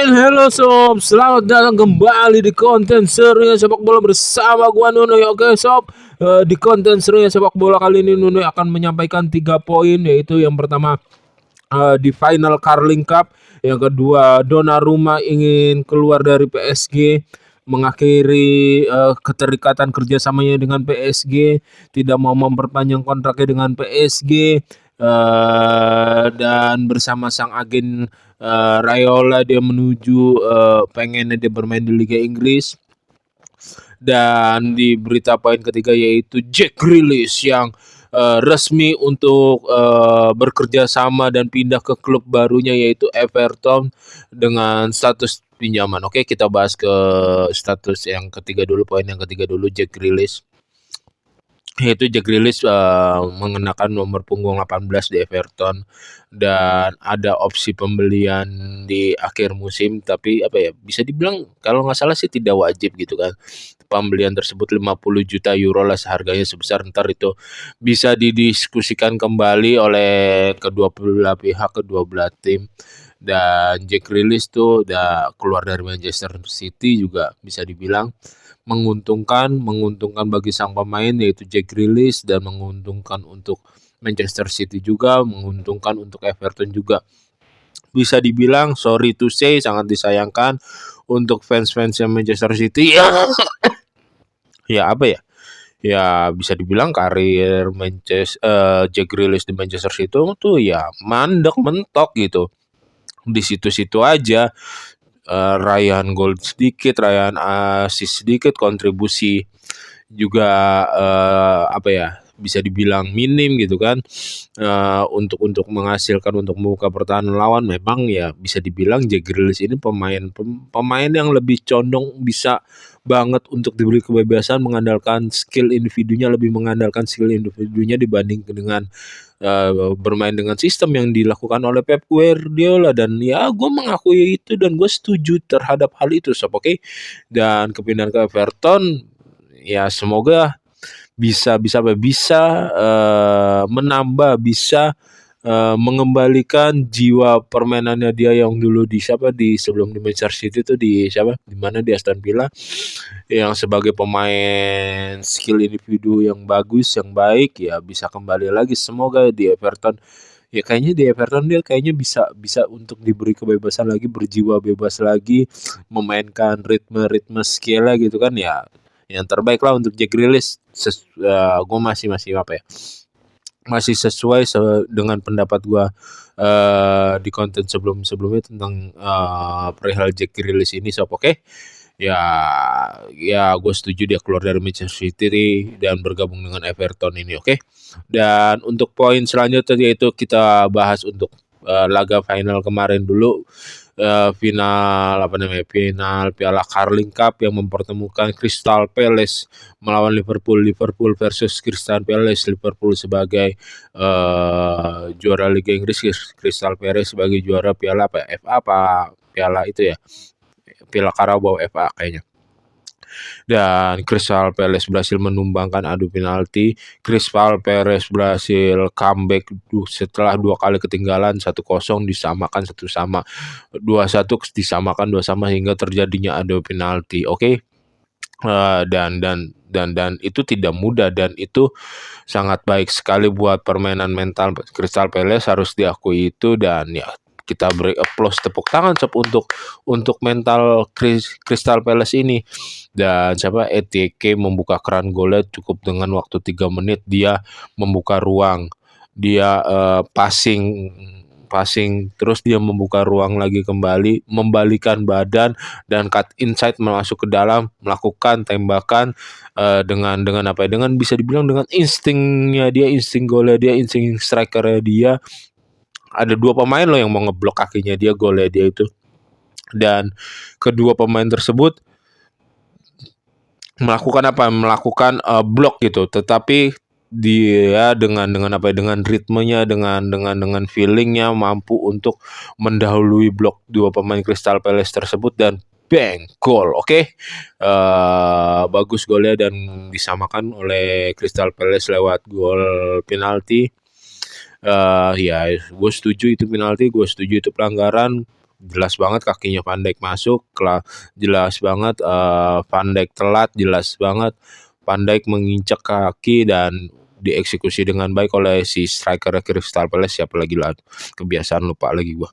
Hello sob, selamat datang kembali di konten serunya sepak bola bersama gua Nuno ya. Oke sob, di konten serunya sepak bola kali ini Nuno akan menyampaikan 3 poin, yaitu yang pertama di final Carling Cup, yang kedua Donnarumma ingin keluar dari PSG, mengakhiri keterikatan kerjasamanya dengan PSG, tidak mau memperpanjang kontraknya dengan PSG, dan bersama sang agen Raiola dia menuju pengennya dia bermain di Liga Inggris. Dan di berita poin ketiga yaitu Jack Grealish yang resmi untuk bekerja sama dan pindah ke klub barunya yaitu Everton dengan status pinjaman. Oke, kita bahas ke status yang ketiga dulu, poin yang ketiga dulu, Jack Grealish. Yaitu Jack Grealish mengenakan nomor punggung 18 di Everton dan ada opsi pembelian di akhir musim, tapi bisa dibilang kalau nggak salah sih tidak wajib gitu kan. Pembelian tersebut 50 juta euro lah seharganya, sebesar ntar itu bisa didiskusikan kembali oleh kedua belah pihak, kedua belah tim. Dan Jack Grealish tuh udah keluar dari Manchester City juga bisa dibilang menguntungkan bagi sang pemain yaitu Jack Grealish, dan menguntungkan untuk Manchester City juga, menguntungkan untuk Everton juga. Bisa dibilang sorry to say sangat disayangkan untuk fans-fansnya Manchester City ya. Ya apa ya? Ya bisa dibilang karir Jack Grealish di Manchester City tuh ya mandek mentok gitu. Di situ-situ aja, raihan gol sedikit, raihan assist sedikit, kontribusi juga bisa dibilang minim gitu kan. Untuk menghasilkan, untuk membuka pertahanan lawan, memang ya bisa dibilang Jack Grealish ini pemain yang lebih condong bisa banget untuk diberi kebebasan mengandalkan skill individunya, lebih mengandalkan skill individunya dibanding dengan bermain dengan sistem yang dilakukan oleh Pep Guardiola. Dan ya gue mengakui itu dan gue setuju terhadap hal itu sob. Oke. Dan kepindahan ke Everton ya semoga bisa menambah, bisa mengembalikan jiwa permainannya dia yang dulu di sebelum di Manchester City itu di mana di Aston Villa, yang sebagai pemain skill individu yang bagus, yang baik, ya bisa kembali lagi semoga di Everton. Ya kayaknya di Everton dia kayaknya bisa untuk diberi kebebasan lagi, berjiwa bebas lagi, memainkan ritme skill gitu kan ya. Yang terbaik lah untuk Jack Grealish. Gue masih sesuai dengan pendapat gue di konten sebelumnya tentang perihal Jack Grealish ini sob. Oke. Ya gue setuju dia keluar dari Manchester City dan bergabung dengan Everton ini. Oke. Dan untuk poin selanjutnya yaitu kita bahas untuk laga final kemarin dulu. Final Piala Carling Cup yang mempertemukan Crystal Palace melawan Liverpool versus Crystal Palace. Liverpool sebagai juara Liga Inggris, Crystal Palace sebagai juara Piala Piala itu ya, Piala Carabao FA kayaknya. Dan Crystal Palace berhasil menumbangkan adu penalti. Crystal Palace berhasil comeback setelah 2 kali ketinggalan 1-0 disamakan 1-1, 2-1 disamakan 2-2 hingga terjadinya adu penalti. Oke. Dan itu tidak mudah dan itu sangat baik sekali buat permainan mental Crystal Palace, harus diakui itu. Dan ya kita beri applause, tepuk tangan untuk mental Crystal Palace ini. Dan ETK membuka keran golnya cukup dengan waktu 3 menit, dia membuka ruang, dia passing terus dia membuka ruang lagi, kembali membalikan badan dan cut inside masuk ke dalam, melakukan tembakan dengan bisa dibilang dengan instingnya dia, insting golnya dia, insting strikernya dia. Ada 2 pemain loh yang mau ngeblok kakinya dia, golnya dia itu. Dan kedua pemain tersebut melakukan blok gitu, tetapi dia dengan ritmenya, dengan feelingnya mampu untuk mendahului blok 2 pemain Crystal Palace tersebut dan bang, gol. Oke. Bagus golnya dan disamakan oleh Crystal Palace lewat gol penalti. Ya gue setuju itu penalti, gue setuju itu pelanggaran. jelas banget kakinya Van Dijk masuk, jelas banget Van Dijk telat, jelas banget Van Dijk menginjak kaki dan dieksekusi dengan baik oleh si striker Crystal Palace, siapa lagi lah, kebiasaan lupa lagi gua.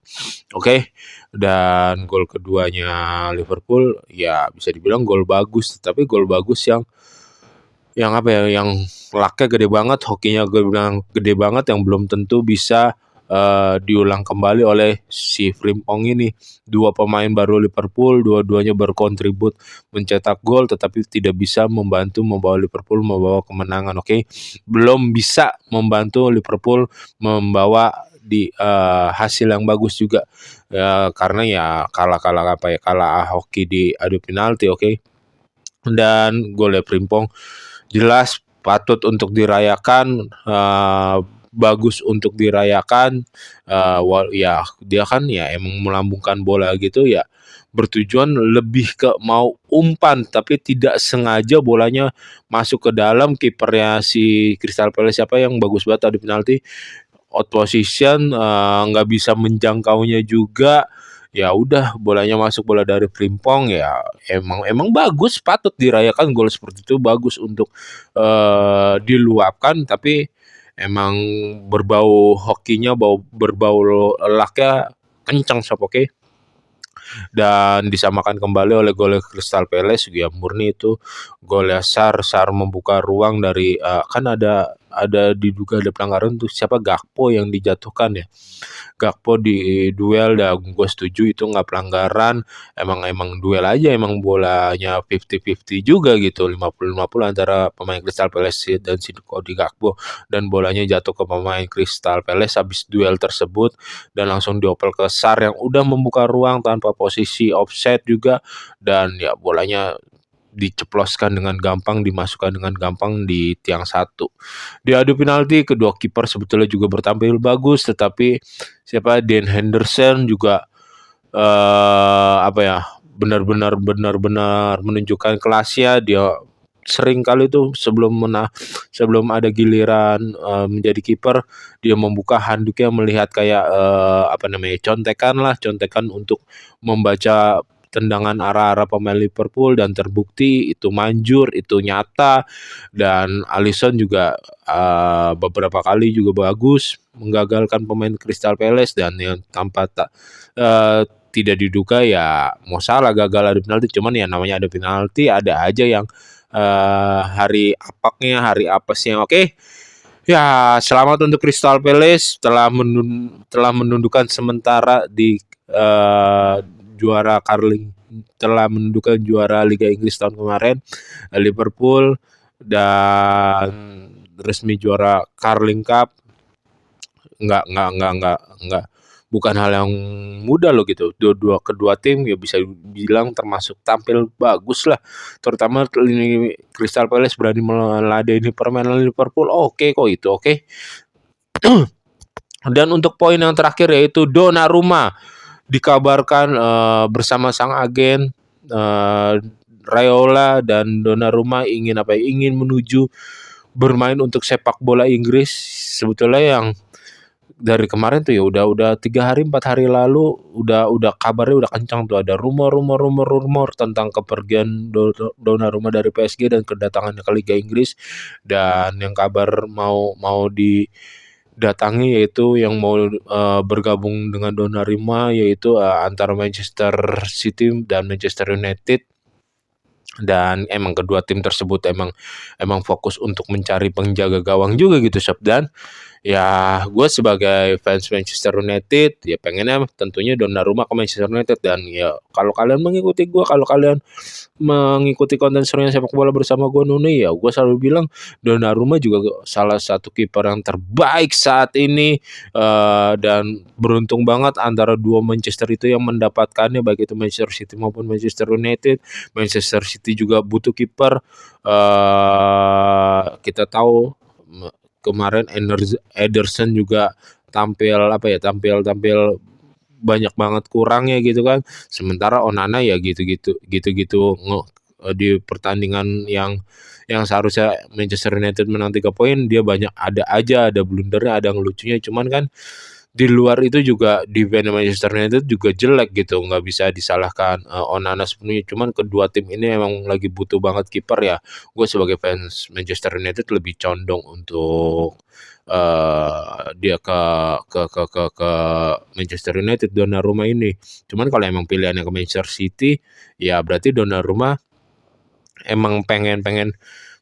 Oke, dan gol keduanya Liverpool ya bisa dibilang gol bagus, tapi gol bagus yang apa ya, yang luck-nya gede banget, hokinya gue bilang gede banget, yang belum tentu bisa diulang kembali oleh si Frimpong ini. Dua pemain baru Liverpool, dua-duanya berkontribut mencetak gol, tetapi tidak bisa membawa Liverpool membawa kemenangan. Oke, belum bisa membantu Liverpool membawa di hasil yang bagus juga, karena ya kalah hoki di adu penalti. Oke, dan golnya Frimpong jelas patut untuk dirayakan, bagus untuk dirayakan, ya dia kan ya emang melambungkan bola gitu ya, bertujuan lebih ke mau umpan, tapi tidak sengaja bolanya masuk ke dalam. Kipernya si Crystal Palace siapa yang bagus banget tadi penalti, out position, nggak bisa menjangkaunya juga. Ya udah, bolanya masuk, bola dari Frimpong, ya emang bagus, patut dirayakan, gol seperti itu bagus untuk diluapkan, tapi emang berbau hokinya, berbau lucknya kencang sob. Oke, dan disamakan kembali oleh gol Crystal Palace. Ya murni itu gol Sar membuka ruang dari kan ada diduga ada pelanggaran tuh, siapa, Gakpo yang dijatuhkan ya. Gakpo di duel, dan gue setuju itu nggak pelanggaran, emang duel aja, emang bolanya 50-50 juga gitu, 50-50 antara pemain Crystal Palace dan si Cody Gakpo, dan bolanya jatuh ke pemain Crystal Palace habis duel tersebut, dan langsung dioper ke Sar yang udah membuka ruang tanpa posisi offset juga, dan ya bolanya diceploskan dengan gampang, dimasukkan dengan gampang di tiang satu. Di adu penalti kedua kiper sebetulnya juga bertampil bagus, tetapi siapa, Dean Henderson juga apa ya, benar-benar menunjukkan kelasnya. Dia sering kali tuh sebelum ada giliran menjadi kiper, dia membuka handuknya, melihat kayak apa namanya, contekan untuk membaca tendangan arah-arah pemain Liverpool, dan terbukti itu manjur, itu nyata. Dan Alisson juga beberapa kali juga bagus menggagalkan pemain Crystal Palace, dan yang tidak diduga ya mau salah gagal adu penalti. Cuman ya namanya ada penalti, ada aja yang hari apaknya, hari apesnya. Oke, ya selamat untuk Crystal Palace telah menundukkan sementara di juara Carling, telah menundukkan juara Liga Inggris tahun kemarin Liverpool, dan resmi juara Carling Cup. Enggak, bukan hal yang mudah loh gitu. Kedua tim ya bisa bilang termasuk tampil bagus lah, terutama ini Crystal Palace berani meladeni permainan Liverpool. Oke kok itu, oke. Dan untuk poin yang terakhir yaitu Donnarumma dikabarkan bersama sang agen Raiola dan Donnarumma ingin menuju bermain untuk sepak bola Inggris. Sebetulnya yang dari kemarin tuh ya udah 3 hari 4 hari lalu udah kabarnya udah kencang tuh, ada rumor tentang kepergian Donnarumma dari PSG dan kedatangannya ke Liga Inggris. Dan yang kabar mau didatangi yaitu yang mau bergabung dengan Donnarumma yaitu antara Manchester City dan Manchester United. Dan emang kedua tim tersebut emang fokus untuk mencari penjaga gawang juga gitu sob. Dan ya gue sebagai fans Manchester United ya pengennya tentunya Donnarumma ke Manchester United. Dan ya kalau kalian mengikuti konten serunya sepak bola bersama gue Nuni, ya gue selalu bilang Donnarumma juga salah satu kiper yang terbaik saat ini, dan beruntung banget antara dua Manchester itu yang mendapatkannya, baik itu Manchester City maupun Manchester United. Manchester City juga butuh kiper, kita tahu kemarin Ederson juga tampil banyak banget kurangnya gitu kan. Sementara Onana ya gitu di pertandingan yang seharusnya Manchester United menang 3 poin, dia banyak ada blundernya, ada yang lucunya. Cuman kan di luar itu juga defense Manchester United juga jelek gitu, nggak bisa disalahkan Onana sepenuhnya. Cuman kedua tim ini emang lagi butuh banget kiper ya. Gue sebagai fans Manchester United lebih condong untuk dia ke Manchester United Donnarumma ini. Cuman kalau emang pilihannya ke Manchester City, ya berarti Donnarumma emang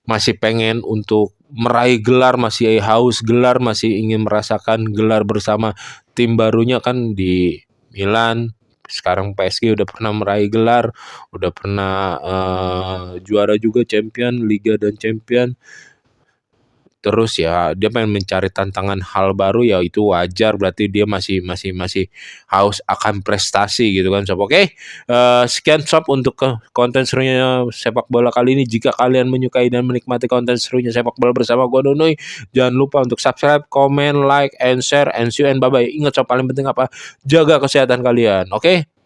masih pengen untuk meraih gelar, masih haus gelar, masih ingin merasakan gelar bersama tim barunya kan di Milan. Sekarang PSG udah pernah meraih gelar, udah pernah juara juga Champion, Liga dan Champion. Terus ya dia pengen mencari tantangan hal baru, ya itu wajar, berarti dia masih haus akan prestasi gitu kan sob. Oke, sekian sob untuk konten serunya sepak bola kali ini. Jika kalian menyukai dan menikmati konten serunya sepak bola bersama gua Donoy, jangan lupa untuk subscribe, comment, like, and share, and see you and bye bye. Ingat sob, paling penting apa? Jaga kesehatan kalian. Oke.